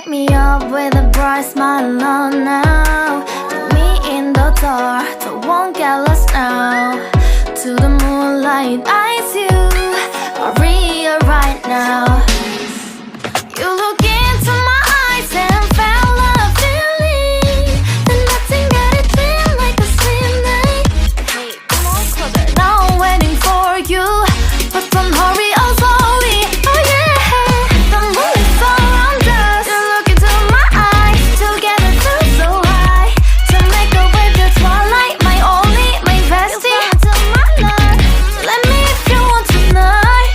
Light me up with a bright smile on now. Put me in the dark, so won't get lost now. To the moonlight, eyes you, Maria right now. You look into my eyes and felt a feeling that nothing got it feel like a slim night. Hey, come on closer. Now I'm waiting for you, but don't hurry, oh slowly. Oh yeah, the moon is around us. You look into my eyes, together feel so high. To make a way the twilight, my only, my bestie. You come into my life, let me if you want tonight.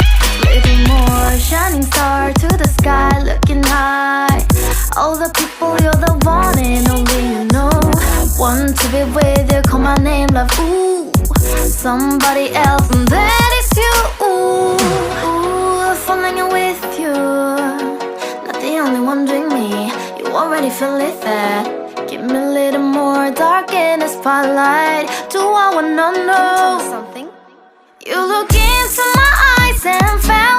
Little more shining star to the sky, looking high. All the people, you're the one and only you know. Want to be with you, call my name, love, ooh. Somebody else, and that is you, ooh. Falling in with you, not the only one doing me. You already feel it there. Give me a little more dark in the spotlight. Do I wanna know? Can you tell me something? You look into my eyes and felt